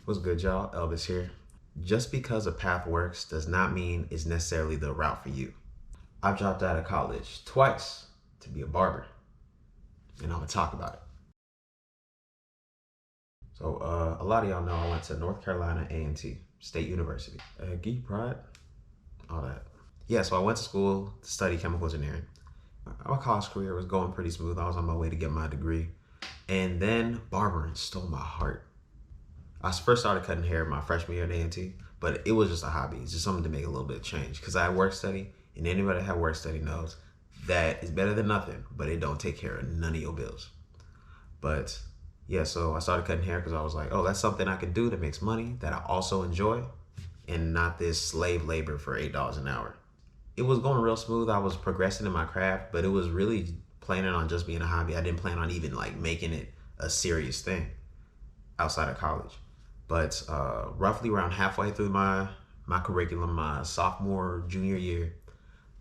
What's good, y'all? Elvis here. Just because a path works does not mean it's necessarily the route for you. I've dropped out of college twice to be a barber, and I'm gonna talk about it. So, a lot of y'all know I went to North Carolina A&T State University. Geek pride, all that. Yeah, so I went to school to study chemical engineering. My college career was going pretty smooth. I was on my way to get my degree, and then barbering stole my heart. I first started cutting hair my freshman year at A&T, but it was just a hobby. It's just something to make a little bit of change. Because I had work study, and anybody that had work study knows that is better than nothing, but it don't take care of none of your bills. But yeah, so I started cutting hair because I was like, oh, that's something I could do that makes money, that I also enjoy, and not this slave labor for $8 an hour. It was going real smooth. I was progressing in my craft, but it was really planning on just being a hobby. I didn't plan on even like making it a serious thing outside of college. But roughly around halfway through my curriculum, my sophomore, junior year,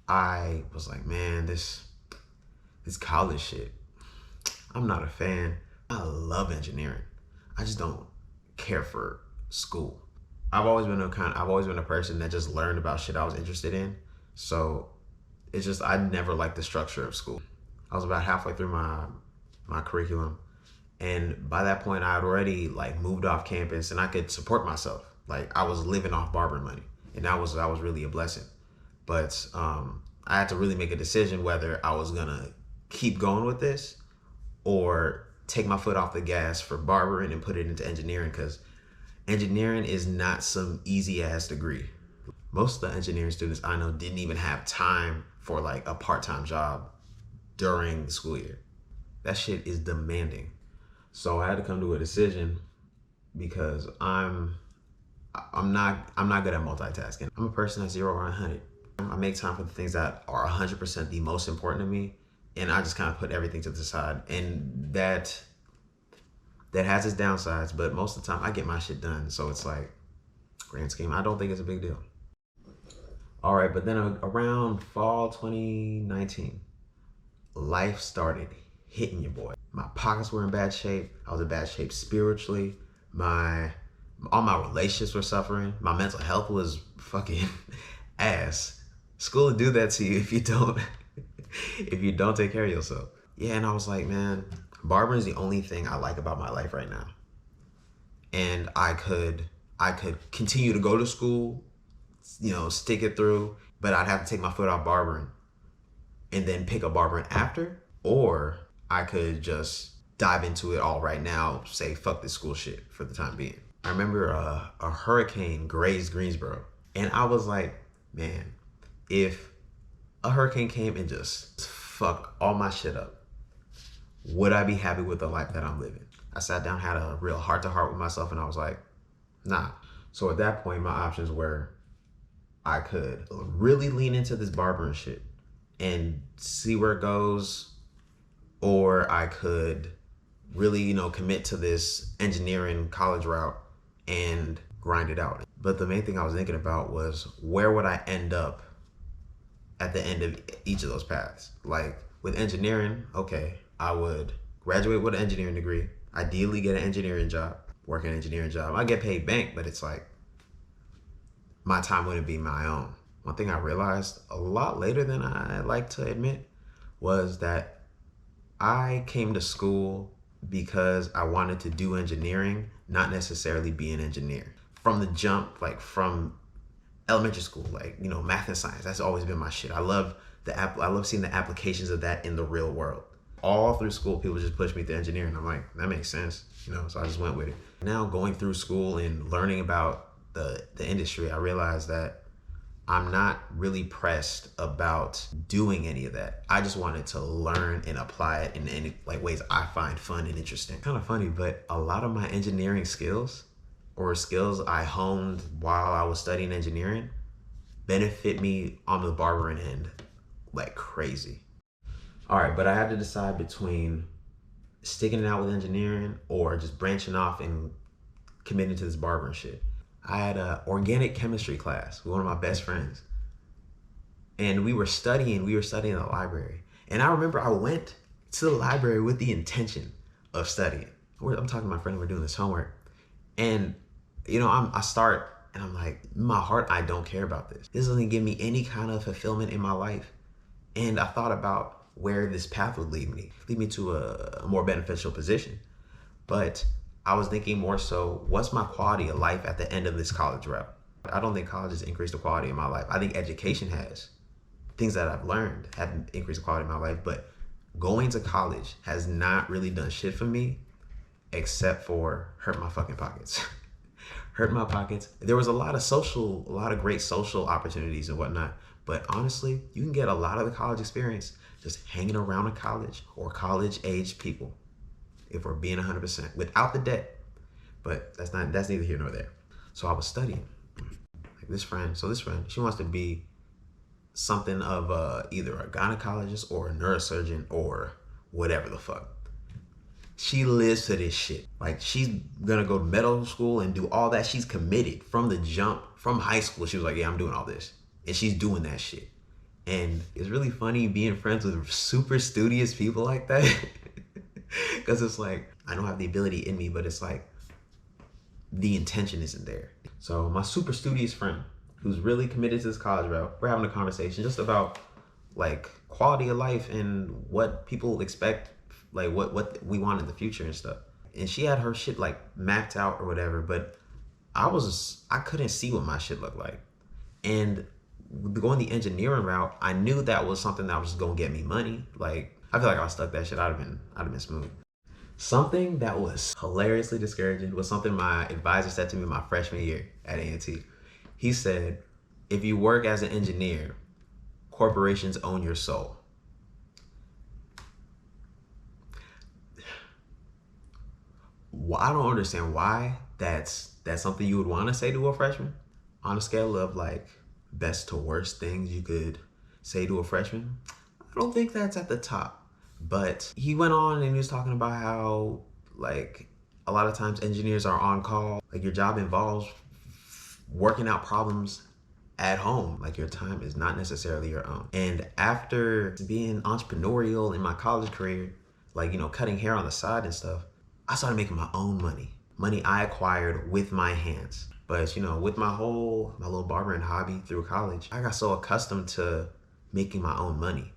I was like, man, this college shit, I'm not a fan. I love engineering. I just don't care for school. I've always been a person that just learned about shit I was interested in. So it's just, I never liked the structure of school. I was about halfway through my curriculum. And by that point, I had already like moved off campus and I could support myself. Like I was living off barber money, and that was really a blessing. But I had to really make a decision whether I was gonna keep going with this or take my foot off the gas for barbering and put it into engineering, because engineering is not some easy ass degree. Most of the engineering students I know didn't even have time for like a part-time job during the school year. That shit is demanding. So I had to come to a decision because I'm not good at multitasking. I'm a person that's 0 or 100. I make time for the things that are 100% the most important to me, and I just kind of put everything to the side. And that has its downsides, but most of the time I get my shit done. So it's like, grand scheme, I don't think it's a big deal. All right, but then around fall 2019, life started hitting your boy. My pockets were in bad shape. I was in bad shape spiritually. All my relationships were suffering. My mental health was fucking ass. School will do that to you if you don't take care of yourself. Yeah, and I was like, man, barbering is the only thing I like about my life right now. And I could continue to go to school, stick it through, but I'd have to take my foot off barbering and then pick up barbering after, or I could just dive into it all right now, say fuck this school shit for the time being. I remember a hurricane grazed Greensboro, and I was like, man, if a hurricane came and just fucked all my shit up, would I be happy with the life that I'm living? I sat down, had a real heart-to-heart with myself, and I was like, nah. So at that point, my options were I could really lean into this barbering shit and see where it goes, or I could really, commit to this engineering college route and grind it out. But the main thing I was thinking about was, where would I end up at the end of each of those paths? Like with engineering, okay, I would graduate with an engineering degree, ideally get an engineering job, work an engineering job. I get paid bank, but it's like, my time wouldn't be my own. One thing I realized a lot later than I like to admit was that I came to school because I wanted to do engineering, not necessarily be an engineer. From the jump, like from elementary school, like, math and science, that's always been my shit. I love seeing the applications of that in the real world. All through school, people just push me to engineering. I'm like, that makes sense, so I just went with it. Now going through school and learning about the industry, I realized that I'm not really pressed about doing any of that. I just wanted to learn and apply it in any ways I find fun and interesting. Kind of funny, but a lot of my engineering skills or skills I honed while I was studying engineering benefit me on the barbering end like crazy. All right, but I had to decide between sticking it out with engineering or just branching off and committing to this barbering shit. I had an organic chemistry class with one of my best friends, and we were studying in the library. And I remember I went to the library with the intention of studying. I'm talking to my friend, we're doing this homework, and I start and I'm like, in my heart, I don't care about this. This doesn't give me any kind of fulfillment in my life. And I thought about where this path would lead me to a more beneficial position. But I was thinking more so, what's my quality of life at the end of this college route? I don't think college has increased the quality of my life. I think education has. Things that I've learned have increased the quality of my life, but going to college has not really done shit for me except for hurt my fucking pockets. Hurt my pockets. There was a lot of great social opportunities and whatnot, but honestly, you can get a lot of the college experience just hanging around a college or college-age people, if we're being 100%, without the debt. But that's neither here nor there. So I was studying. Like this friend, she wants to be something of either a gynecologist or a neurosurgeon or whatever the fuck. She lives for this shit. Like, she's gonna go to medical school and do all that. She's committed from the jump. From high school, she was like, yeah, I'm doing all this. And she's doing that shit. And it's really funny being friends with super studious people like that. Because it's like, I don't have the ability in me, but it's like, the intention isn't there. So my super studious friend, who's really committed to this college route, we're having a conversation just about like quality of life and what people expect, like what we want in the future and stuff. And she had her shit like mapped out or whatever, but I couldn't see what my shit looked like. And going the engineering route, I knew that was something that was gonna get me money. Like, I feel like I was stuck that shit, I'd have been smooth. Something that was hilariously discouraging was something my advisor said to me my freshman year at A&T. He said, if you work as an engineer, corporations own your soul. Well, I don't understand why that's something you would want to say to a freshman. On a scale of like best to worst things you could say to a freshman, I don't think that's at the top. But he went on and he was talking about how like a lot of times engineers are on call. Like, your job involves working out problems at home. Like, your time is not necessarily your own. And after being entrepreneurial in my college career, like, cutting hair on the side and stuff, I started making my own money I acquired with my hands. But with my little barbering hobby through college, I got so accustomed to making my own money.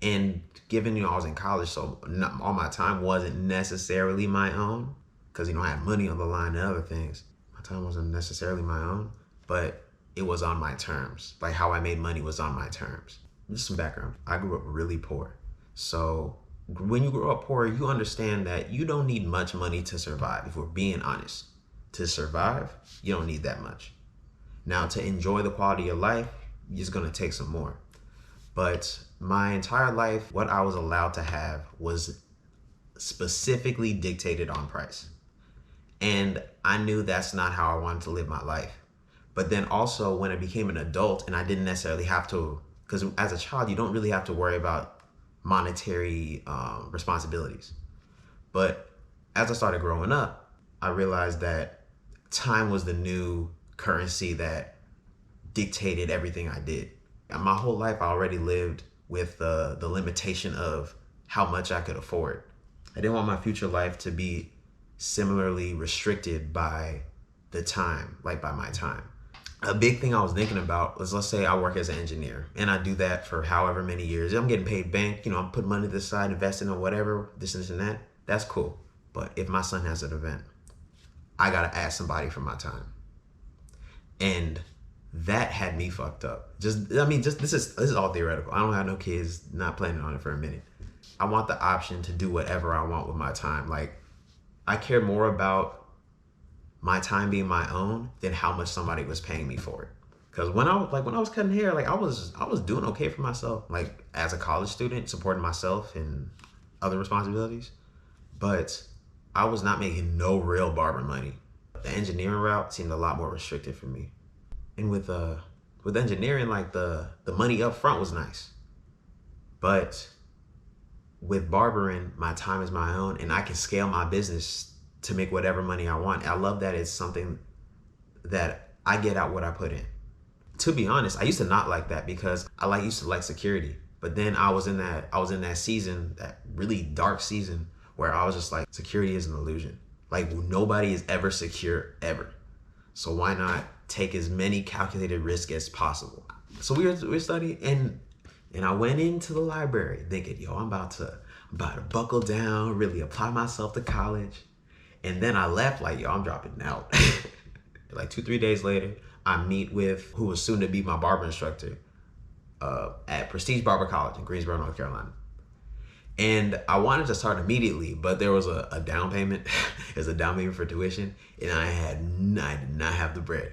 And given I was in college, so all my time wasn't necessarily my own, because I had money on the line and other things. My time wasn't necessarily my own, but it was on my terms. Like, how I made money was on my terms. Just some background. I grew up really poor. So when you grow up poor, you understand that you don't need much money to survive. If we're being honest, to survive, you don't need that much. Now, to enjoy the quality of life, you're just gonna take some more. But my entire life, what I was allowed to have was specifically dictated on price. And I knew that's not how I wanted to live my life. But then also, when I became an adult and I didn't necessarily have to, because as a child, you don't really have to worry about monetary responsibilities. But as I started growing up, I realized that time was the new currency that dictated everything I did. And my whole life, I already lived with the limitation of how much I could afford. I didn't want my future life to be similarly restricted by the time, like by my time. A big thing I was thinking about was, let's say I work as an engineer and I do that for however many years. I'm getting paid bank, I'm putting money to the side, investing in whatever, this and that. That's cool. But if my son has an event, I gotta ask somebody for my time. And that had me fucked up. This is all theoretical. I don't have no kids, not planning on it for a minute. I want the option to do whatever I want with my time. Like, I care more about my time being my own than how much somebody was paying me for it. Because when I was cutting hair, like I was doing okay for myself, like as a college student, supporting myself and other responsibilities. But I was not making no real barber money. The engineering route seemed a lot more restricted for me. And with engineering, like the money up front was nice. But with barbering, my time is my own and I can scale my business to make whatever money I want. I love that it's something that I get out what I put in. To be honest, I used to not like that because I used to like security. But then I was in that season, that really dark season, where I was just like, security is an illusion. Like, nobody is ever secure, ever. So why not take as many calculated risks as possible? So we were studying, and I went into the library thinking, yo, I'm about to buckle down, really apply myself to college. And then I left like, yo, I'm dropping out. Like 2-3 days later, I meet with who was soon to be my barber instructor at Prestige Barber College in Greensboro, North Carolina. And I wanted to start immediately, but there was a down payment. There's a down payment for tuition, and I did not have the bread.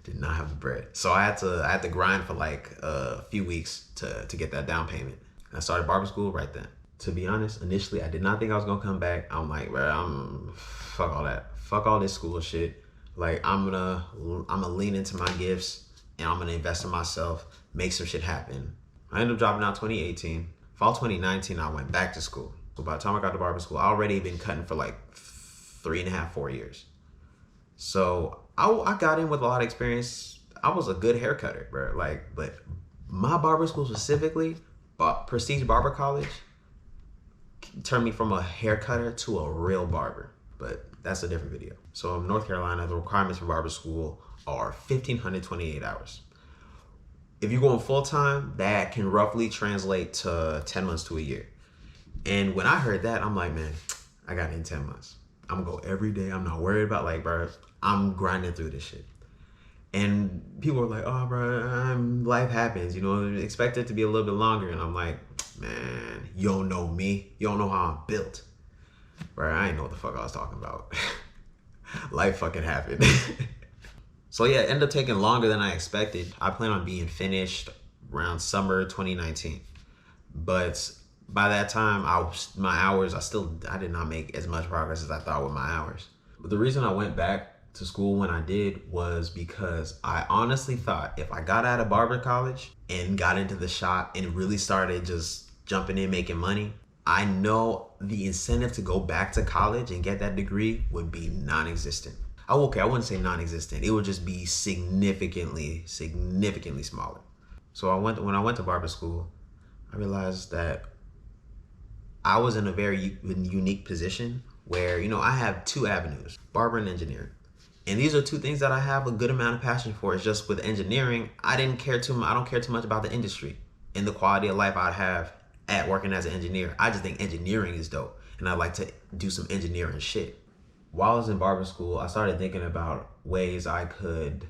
Did not have the bread. So I had to grind for like a few weeks to get that down payment. And I started barber school right then. To be honest, initially I did not think I was gonna come back. I'm like, bro, fuck all that. Fuck all this school shit. Like I'm gonna lean into my gifts and I'm gonna invest in myself, make some shit happen. I ended up dropping out 2018. Fall 2019, I went back to school. So by the time I got to barber school, I already been cutting for like 3.5, 4 years. So I got in with a lot of experience. I was a good hair cutter, bro. Like, but my barber school specifically, Prestige Barber College, turned me from a hair cutter to a real barber. But that's a different video. So in North Carolina, the requirements for barber school are 1,528 hours. If you're going full time, that can roughly translate to 10 months to a year. And when I heard that, I'm like, man, I got it in 10 months. I'm gonna go every day. I'm not worried about like, bro, I'm grinding through this shit. And people were like, oh, bro, life happens. You know, expect it to be a little bit longer. And I'm like, man, you don't know me. You don't know how I'm built. Bro, I ain't know what the fuck I was talking about. Life fucking happened. So yeah, it ended up taking longer than I expected. I plan on being finished around summer 2019. But by that time, I did not make as much progress as I thought with my hours. But the reason I went back to school when I did was because I honestly thought if I got out of barber college and got into the shop and really started just jumping in, making money, I know the incentive to go back to college and get that degree would be non-existent. I wouldn't say non-existent. It would just be significantly smaller. So when I went to barber school, I realized that I was in a very unique position where, you know, I have 2 avenues, barber and engineering. And these are 2 things that I have a good amount of passion for. It's just with engineering, I don't care too much about the industry and the quality of life I'd have at working as an engineer. I just think engineering is dope, and I like to do some engineering shit. While I was in barber school, I started thinking about ways I could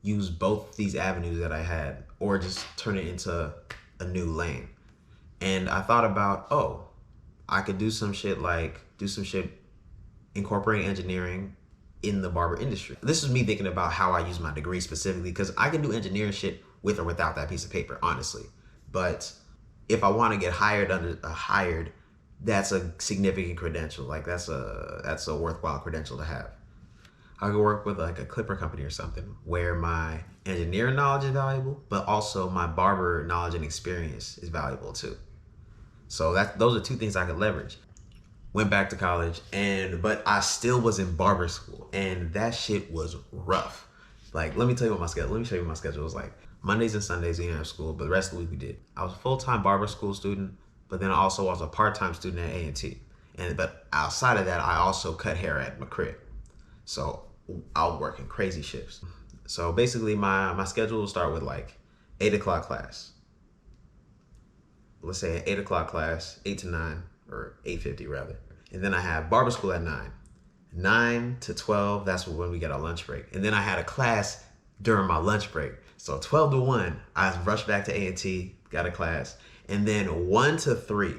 use both these avenues that I had, or just turn it into a new lane. And I thought about, I could do some shit incorporating engineering in the barber industry. This is me thinking about how I use my degree specifically, because I can do engineering shit with or without that piece of paper, honestly. But if I want to get hired, that's a significant credential. Like that's a worthwhile credential to have. I could work with like a clipper company or something where my engineering knowledge is valuable, but also my barber knowledge and experience is valuable too. So those are 2 things I could leverage. Went back to college, but I still was in barber school, and that shit was rough. Like, let me show you what my schedule was like. Mondays and Sundays we didn't have school, but the rest of the week we did. I was a full-time barber school student, but then I also was a part-time student at A&T. But outside of that, I also cut hair at my crib. So I was working crazy shifts. So basically my schedule will start with like 8 o'clock class. Let's say an 8 o'clock class, 8 to 9, or 8:50 rather. And then I have barber school at 9. 9 to 12, that's when we get our lunch break. And then I had a class during my lunch break. So 12 to 1, I rushed back to A&T, got a class. And then 1 to 3,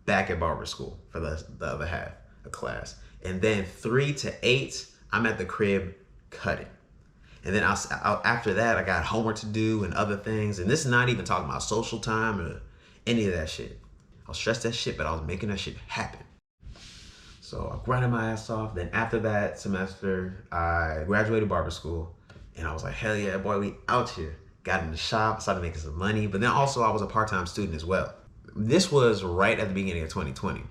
back at barber school for the other half of class. And then 3 to 8, I'm at the crib cutting. And then after that, I got homework to do and other things. And this is not even talking about social time or any of that shit. I was stressed that shit, but I was making that shit happen. So I grinded my ass off. Then after that semester, I graduated barber school. And I was like, hell yeah, boy, we out here. Got in the shop, started making some money. But then also I was a part-time student as well. This was right at the beginning of 2020.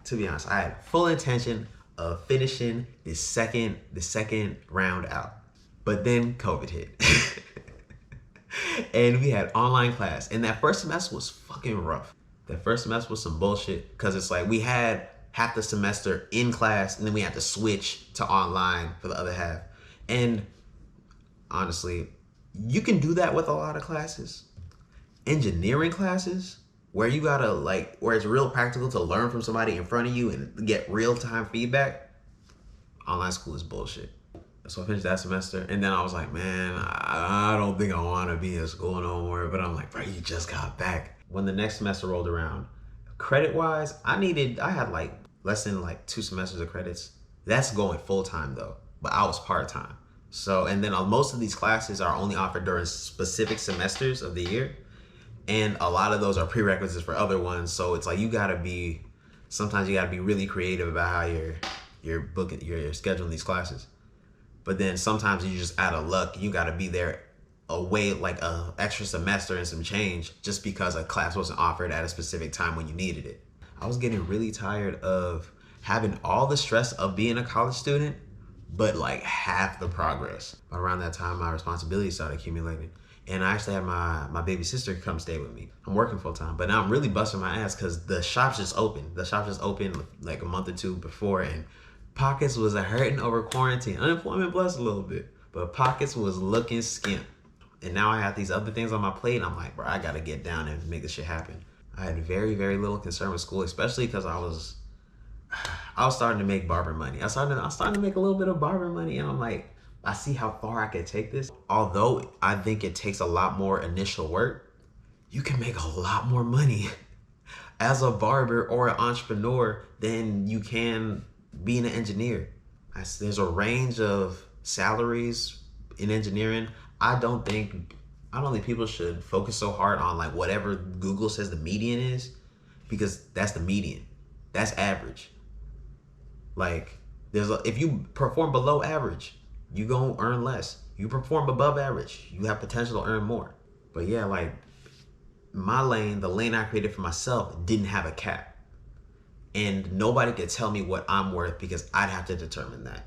To be honest, I had full intention of finishing the second round out. But then COVID hit. And we had online class. And that first semester was fucking rough. That first semester was some bullshit, because it's like we had half the semester in class and then we had to switch to online for the other half. And honestly. You can do that with a lot of classes. Engineering classes, where you gotta where it's real practical to learn from somebody in front of you and get real-time feedback, online school is bullshit. So I finished that semester, and then I was like, man, I don't think I want to be in school no more. But I'm like, bro, you just got back. When the next semester rolled around, credit-wise, I had less than 2 semesters of credits. That's going full-time though, but I was part-time. So, and then most of these classes are only offered during specific semesters of the year. And a lot of those are prerequisites for other ones. So it's like sometimes you gotta be really creative about how you're scheduling these classes. But then sometimes you just out of luck, you gotta be there away a extra semester and some change just because a class wasn't offered at a specific time when you needed it. I was getting really tired of having all the stress of being a college student, but half the progress. Around that time, my responsibilities started accumulating. And I actually had my baby sister come stay with me. I'm working full time, but now I'm really busting my ass because the shop just opened. The shop just opened a month or two before, and pockets was hurting over quarantine. Unemployment blessed a little bit, but pockets was looking skimp. And now I have these other things on my plate, and I'm like, bro, I gotta get down and make this shit happen. I had very, very little concern with school, especially because I was starting to make barber money. I was starting to make a little bit of barber money, and I'm like, I see how far I could take this. Although I think it takes a lot more initial work, you can make a lot more money as a barber or an entrepreneur than you can being an engineer. There's a range of salaries in engineering. I don't think people should focus so hard on whatever Google says the median is, because that's the median. That's average. If you perform below average, you gonna earn less. You perform above average, you have potential to earn more. But yeah, my lane, the lane I created for myself, didn't have a cap. And nobody could tell me what I'm worth because I'd have to determine that.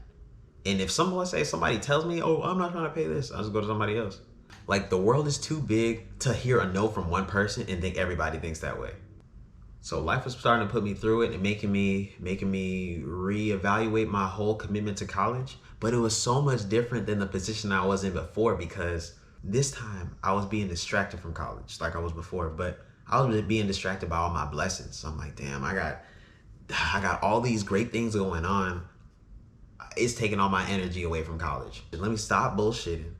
And if somebody tells me, oh, I'm not trying to pay this, I'll just go to somebody else. The world is too big to hear a no from one person and think everybody thinks that way. So life was starting to put me through it and making me reevaluate my whole commitment to college. But it was so much different than the position I was in before, because this time I was being distracted from college like I was before, but I was being distracted by all my blessings. So I'm like, damn, I got all these great things going on. It's taking all my energy away from college. Let me stop bullshitting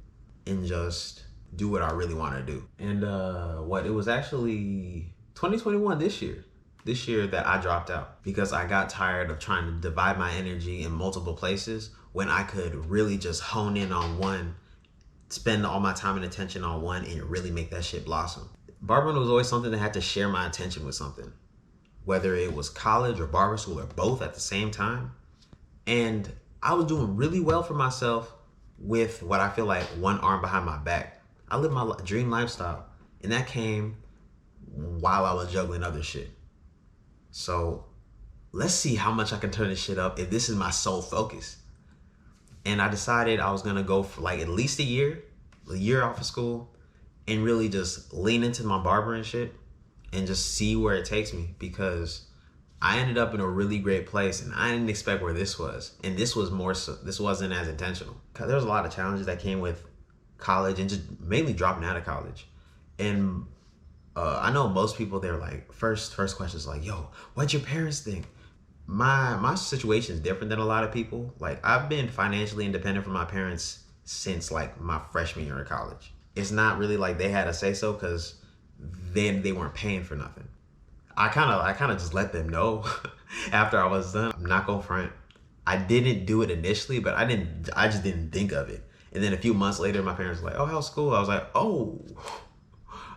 and just do what I really want to do. And it was actually 2021 this year that I dropped out, because I got tired of trying to divide my energy in multiple places when I could really just hone in on one, spend all my time and attention on one, and really make that shit blossom. Barbering was always something that had to share my attention with something, whether it was college or barber school or both at the same time. And I was doing really well for myself with what I feel like one arm behind my back. I lived my dream lifestyle, and that came while I was juggling other shit. So let's see how much I can turn this shit up if this is my sole focus. And I decided I was gonna go for at least a year off of school, and really just lean into my barbering shit and just see where it takes me, because I ended up in a really great place and I didn't expect where this was. And this wasn't as intentional. There was a lot of challenges that came with college and just mainly dropping out of college. And I know most people, they're first question is yo, what'd your parents think? My situation is different than a lot of people. I've been financially independent from my parents since my freshman year of college. It's not really they had a say so, because then they weren't paying for nothing. I kind of just let them know after I was done. I'm not gonna front. I didn't do it initially, but I just didn't think of it. And then a few months later, my parents were like, oh, how's school? I was like, oh,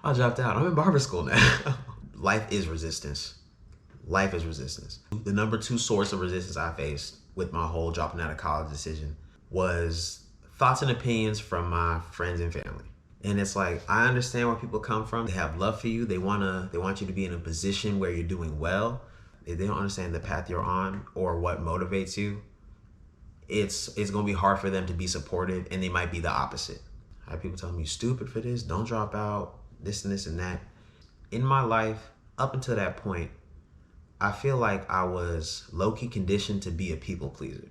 I dropped out. I'm in barber school now. Life is resistance. Life is resistance. The number 2 source of resistance I faced with my whole dropping out of college decision was thoughts and opinions from my friends and family. And it's I understand where people come from. They have love for you. They want you to be in a position where you're doing well. If they don't understand the path you're on or what motivates you, it's gonna be hard for them to be supportive, and they might be the opposite. I have people telling me, you're stupid for this, don't drop out, this and this and that. In my life, up until that point, I feel like I was low-key conditioned to be a people pleaser.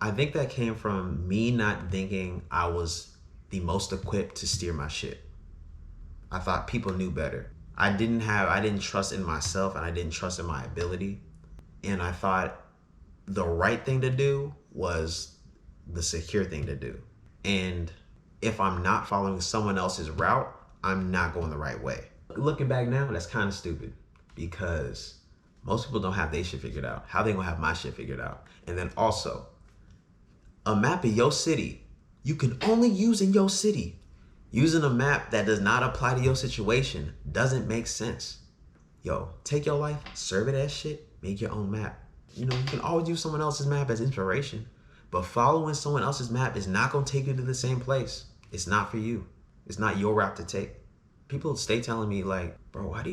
I think that came from me not thinking I was the most equipped to steer my ship. I thought people knew better. I didn't trust in myself, and I didn't trust in my ability. And I thought the right thing to do was the secure thing to do. And if I'm not following someone else's route, I'm not going the right way. Looking back now, that's kind of stupid, because most people don't have their shit figured out. How they gonna have my shit figured out? And then also, a map of your city, you can only use in your city. Using a map that does not apply to your situation doesn't make sense. Yo, take your life, serve it as shit, make your own map. You know, you can always use someone else's map as inspiration, but following someone else's map is not gonna take you to the same place. It's not for you. It's not your route to take. People stay telling me like, bro, why are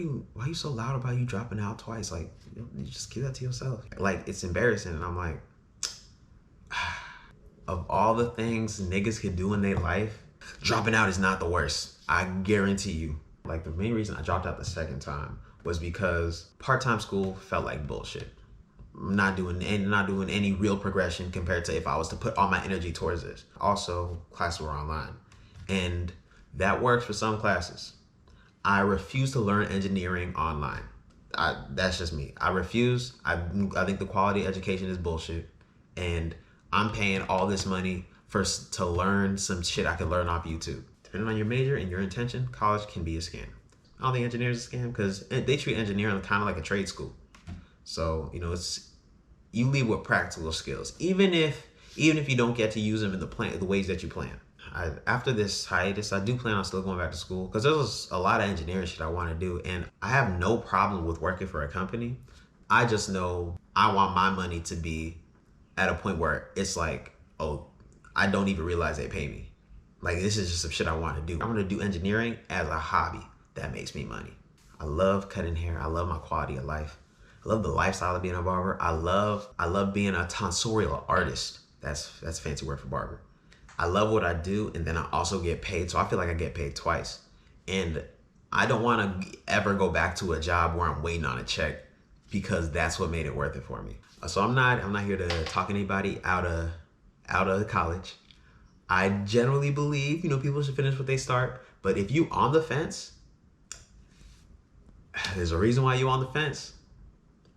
you so loud about you dropping out twice? Like, you just keep that to yourself. Like, it's embarrassing. And I'm like, of all the things niggas could do in their life, dropping out is not the worst. I guarantee you. Like, the main reason I dropped out the second time was because part-time school felt like bullshit. Not doing any real progression compared to if I was to put all my energy towards this. Also, classes were online, and that works for some classes. I refuse to learn engineering online. That's just me. I refuse. I think the quality education is bullshit, and I'm paying all this money to learn some shit I could learn off YouTube. Depending on your major and your intention, college can be a scam. I don't think engineering is a scam because they treat engineering kind of like a trade school. So, you know, you leave with practical skills, even if you don't get to use them in the ways that you plan. After this hiatus, I do plan on still going back to school because there's a lot of engineering shit I want to do, and I have no problem with working for a company. I just know I want my money to be at a point where it's like, oh, I don't even realize they pay me. Like, this is just some shit I want to do. I want to do engineering as a hobby that makes me money. I love cutting hair. I love my quality of life. I love the lifestyle of being a barber. I love being a tonsorial artist. That's a fancy word for barber. I love what I do, and then I also get paid. So I feel like I get paid twice. And I don't want to ever go back to a job where I'm waiting on a check, because that's what made it worth it for me. So I'm not here to talk anybody out of college. I generally believe, people should finish what they start. But if you on the fence, there's a reason why you on the fence.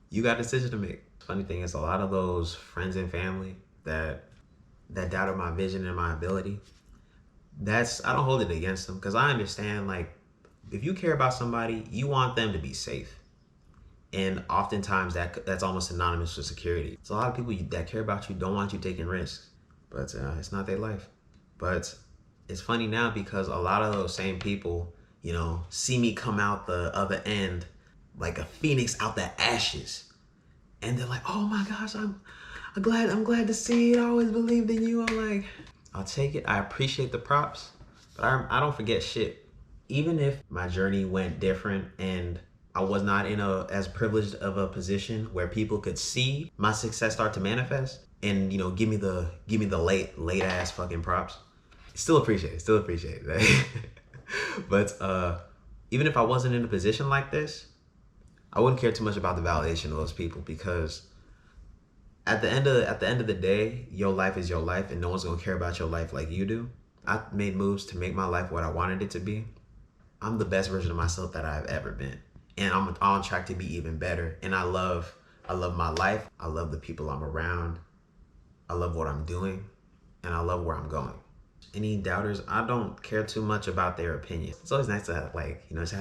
You got a decision to make. Funny thing is, a lot of those friends and family that doubted my vision and my ability, I don't hold it against them, because I understand, like, if you care about somebody, you want them to be safe. And oftentimes that's almost synonymous with security. So a lot of people that care about you don't want you taking risks, but it's not their life. But it's funny now because a lot of those same people, see me come out the other end like a phoenix out the ashes. And they're like, oh my gosh, I'm glad to see it. I always believed in you. I'm like, I'll take it. I appreciate the props, but I don't forget shit. Even if my journey went different and I was not in as privileged of a position where people could see my success start to manifest and, give me the late ass fucking props, still appreciate it. But even if I wasn't in a position like this, I wouldn't care too much about the validation of those people, because at the end of the day, your life is your life, and no one's gonna care about your life like you do. I made moves to make my life what I wanted it to be. I'm the best version of myself that I've ever been, and I'm on track to be even better. And I love my life. I love the people I'm around. I love what I'm doing, and I love where I'm going. Any doubters, I don't care too much about their opinion. It's always nice to just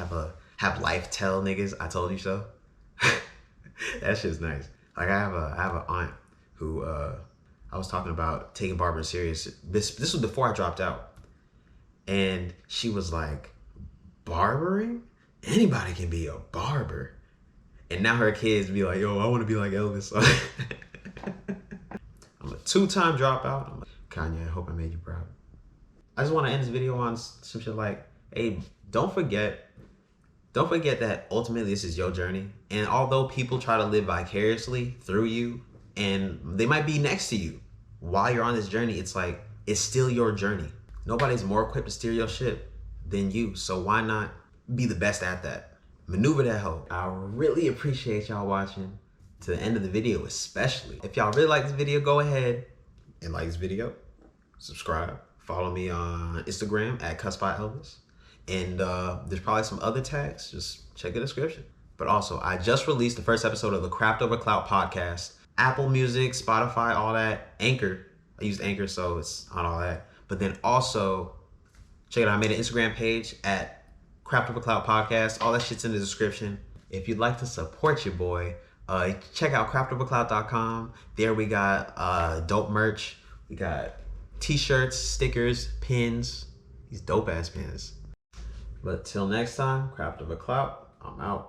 have life tell niggas I told you so. That shit's nice. Like, I have an aunt who I was talking about taking barber serious. This was before I dropped out, and she was like, barbering? Anybody can be a barber. And now her kids be like, yo, I want to be like Elvis. I'm a 2-time dropout. I'm like, Kanye, I hope I made you proud. I just want to end this video on some shit like, hey, don't forget that ultimately this is your journey. And although people try to live vicariously through you, and they might be next to you while you're on this journey, it's still your journey. Nobody's more equipped to steer your ship than you. So why not be the best at that? Maneuver that hoe. I really appreciate y'all watching to the end of the video, especially. If y'all really like this video, go ahead and like this video, subscribe, Follow me on Instagram at CutsByElvis. And there's probably some other tags. Just check the description. But also, I just released the first episode of the Craft Over Clout podcast. Apple Music, Spotify, all that. Anchor. I used Anchor, so it's on all that. But then also, check it out. I made an Instagram page at Craft Over Clout podcast. All that shit's in the description. If you'd like to support your boy, check out craftoverclout.com. There we got dope merch. We got t-shirts, stickers, pins. These dope ass pins. But till next time, Craft Over Clout, I'm out.